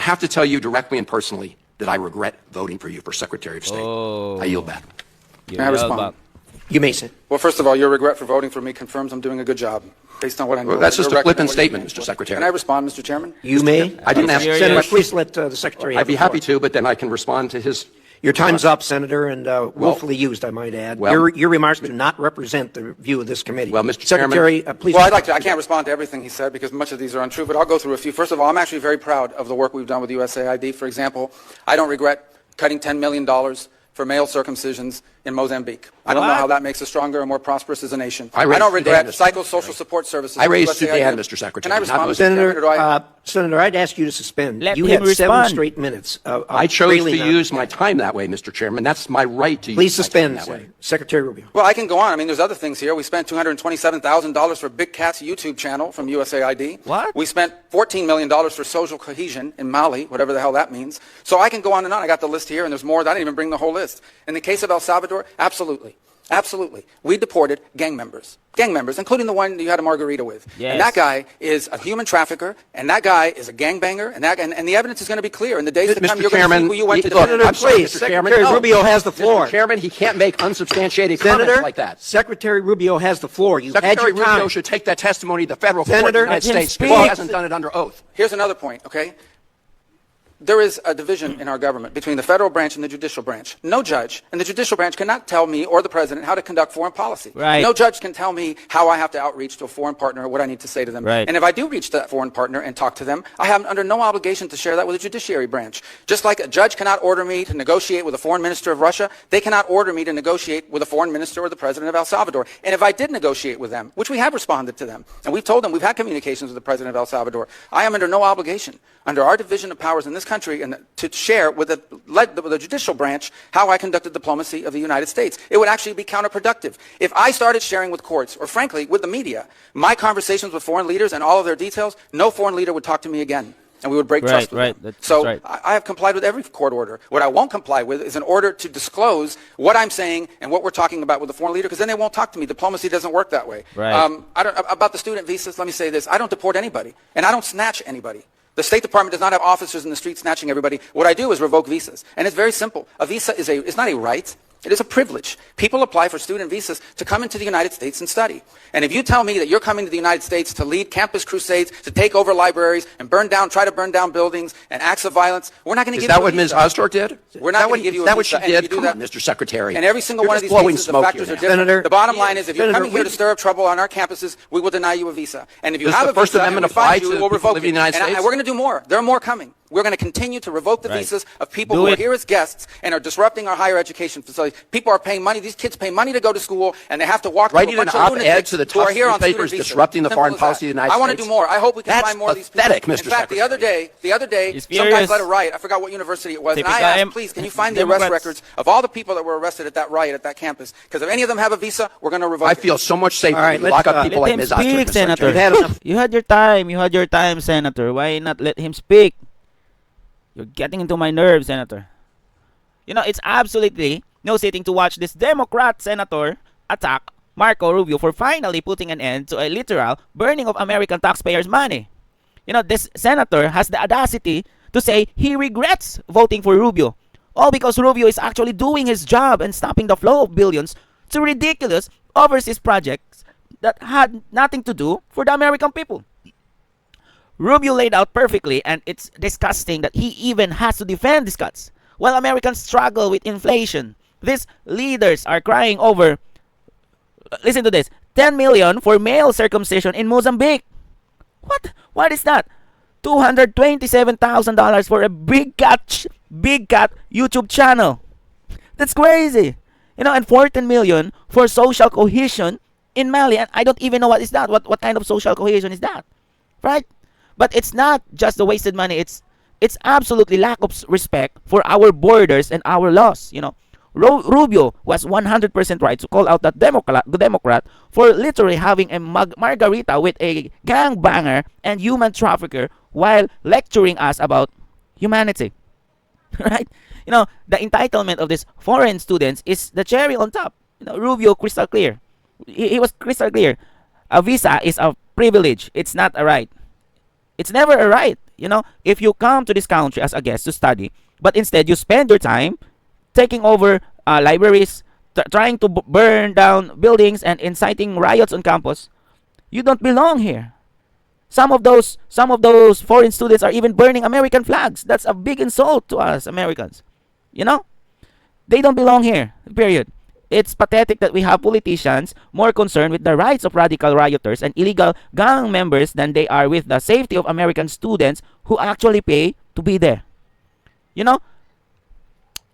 have to tell you directly and personally that I regret voting for you for Secretary of State. I yield back. May I respond? You may say. Well, first of all, your regret for voting for me confirms I'm doing a good job, based on what I know. Well, that's just Your a flippant record and what statement, you Mr. stand for. Secretary. Can I respond, Mr. Chairman? You may. I didn't ask Senator, questions. please let the Secretary have I'd be the floor. happy to, but then I can respond to his... Your time's up, Senator, and willfully used, I might add. Well- your remarks do not represent the view of this committee. Well, Mr. Chairman- Secretary, please. Well, I'd like to. I can't respond to everything he said because much of these are untrue, but I'll go through a few. First of all, I'm actually very proud of the work we've done with USAID. For example, I don't regret cutting $10 million for male circumcisions in Mozambique. I don't know how that makes us stronger and more prosperous as a nation. I don't regret psychosocial support services. I raised with USAID. Sudan, Mr. Secretary. Can I respond, Mr. Senator, Chairman, or do I- Senator, I'd ask you to suspend. Let you him had 7 respond. straight minutes. I chose to really not- use my time that way, Mr. Chairman. That's my right to Please use my time suspend, that way. Senator. Secretary Rubio. Well, I can go on. I mean, there's other things here. We spent $227,000 for Big Cat's YouTube channel from USAID. What? We spent $14 million for social cohesion in Mali, whatever the hell that means. So I can go on and on. I got the list here, and there's more. I didn't even bring the whole list. In the case of El Salvador, absolutely. Absolutely. We deported gang members, including the one you had a margarita with. Yes. And that guy is a human trafficker, and that guy is a gangbanger, and the evidence is going to be clear. In the days to come, Mr. you're going to see Chairman, who you went to. look, I'm sorry, please, Mr. Chairman. Secretary Rubio has the floor. Mr. Chairman, he can't make unsubstantiated comments Senator, like that. Secretary Rubio has the floor. You've Secretary had your time. Rubio should take that testimony to the federal court of Senator, the United let him States because he speak. hasn't done it under oath. Here's another point, okay? There is a division in our government between the federal branch and the judicial branch. No judge in the judicial branch cannot tell me or the president how to conduct foreign policy. Right. No judge can tell me how I have to outreach to a foreign partner or what I need to say to them. Right. And if I do reach that foreign partner and talk to them, I have under no obligation to share that with the judiciary branch. Just like a judge cannot order me to negotiate with a foreign minister of Russia, they cannot order me to negotiate with a foreign minister or the president of El Salvador. And if I did negotiate with them, which we have responded to them, and we've told them we've had communications with the president of El Salvador, I am under no obligation under our division of powers in this country and to share with the judicial branch how I conducted diplomacy of the United States. It would actually be counterproductive. If I started sharing with courts, or frankly, with the media, my conversations with foreign leaders and all of their details, no foreign leader would talk to me again. And we would break trust with them. That's So right. I have complied with every court order. What I won't comply with is an order to disclose what I'm saying and what we're talking about with the foreign leader, because then they won't talk to me. Diplomacy doesn't work that way. Right. About the student visas, let me say this. I don't deport anybody, and I don't snatch anybody. The State Department does not have officers in the street snatching everybody. What I do is revoke visas. And it's very simple. A visa is not a right. It is a privilege. People apply for student visas to come into the United States and study. And if you tell me that you're coming to the United States to lead campus crusades, to take over libraries, and try to burn down buildings, and acts of violence, we're not going to Is give you that a what Ms. visa. Ostorp did? We're not going to give you a Is that what she visa. And if did? you do Come that- on, Mr. Secretary. And every single You're one of just these blowing cases, the smoke factors here are now. different. Senator, The bottom line is, if you're Senator, coming here to stir up trouble on our campuses, we will deny you a visa. And if you Does have the a First visa, Amendment and we find apply you, to we'll people revoke living in the it. United And States? we're going to do more. There are more coming. We're going to continue to revoke the Right. visas of people Do who are it. here as guests and are disrupting our higher education facilities. People are paying money. These kids pay money to go to school, and they have to walk Writing through a an bunch of op-ed lunatics to the who are top here on student newspapers visas. disrupting the Simple foreign as policy of the that. United I want to States. do more. I hope we can That's find more of these people. pathetic, Mr. In fact, the other day, He's some guys furious. led a riot. I forgot what university it was. And I Typical asked, please, can you find the arrest Democrats. records of all the people that were arrested at that riot at that campus? Because if any of them have a visa, we're going to revoke I it. feel so much safer All right, when you lock let's, up people Let like him Ms. Ostorp. speak, Mr. Senator. You've had enough. You had your time. You had your time, Senator. Why not let him speak? You're getting into my nerves, Senator. You know, it's absolutely no sitting to watch this Democrat senator attack Marco Rubio for finally putting an end to a literal burning of American taxpayers' money. You know, this senator has the audacity to say he regrets voting for Rubio, all because Rubio is actually doing his job and stopping the flow of billions to ridiculous overseas projects that had nothing to do for the American people. Rubio laid out perfectly, and it's disgusting that he even has to defend these cuts. While Americans struggle with inflation, these leaders are crying over, listen to this, 10 million for male circumcision in Mozambique. What? What is that? $227,000 for a big cat YouTube channel. That's crazy. You know, and 14 million for social cohesion in Mali. And I don't even know what is that. What kind of social cohesion is that? Right? But it's not just the wasted money. It's absolutely lack of respect for our borders and our laws. You know, Rubio was 100% right to call out that Democrat for literally having a margarita with a gangbanger and human trafficker while lecturing us about humanity. Right? You know, the entitlement of these foreign students is the cherry on top. You know, Rubio crystal clear. He was crystal clear. A visa is a privilege. It's not a right. It's never a right. You know, if you come to this country as a guest to study, but instead you spend your time taking over libraries, trying to burn down buildings and inciting riots on campus, you don't belong here. Some of those foreign students are even burning American flags. That's a big insult to us Americans. You know? They don't belong here. Period. It's pathetic that we have politicians more concerned with the rights of radical rioters and illegal gang members than they are with the safety of American students who actually pay to be there. You know?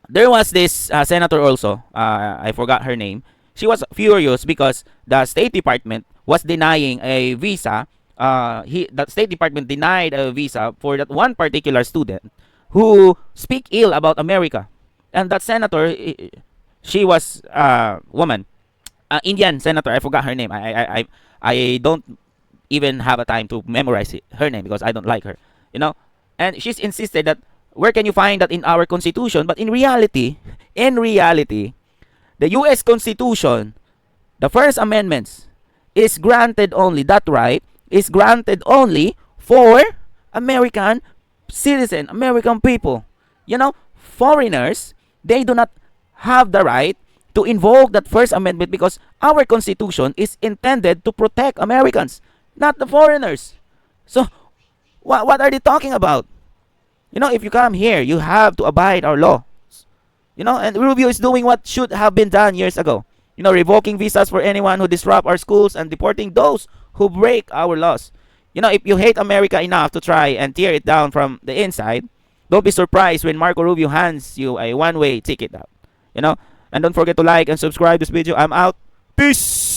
There was this senator also, I forgot her name. She was furious because the State Department was denying a visa. The State Department denied a visa for that one particular student who speak ill about America. And that senator, she was a woman, Indian senator. I forgot her name. I don't even have a time to memorize her name because I don't like her. You know, and she's insisted that where can you find that in our constitution? But in reality, the U.S. Constitution, the First Amendments, is granted only, that right is granted only for American citizen, American people. You know, foreigners, they do not have the right to invoke that First Amendment because our Constitution is intended to protect Americans, not the foreigners. So, what are they talking about? You know, if you come here, you have to abide our law. You know, and Rubio is doing what should have been done years ago. You know, revoking visas for anyone who disrupt our schools and deporting those who break our laws. You know, if you hate America enough to try and tear it down from the inside, don't be surprised when Marco Rubio hands you a one-way ticket out. You know, and don't forget to like and subscribe this video. I'm out. Peace.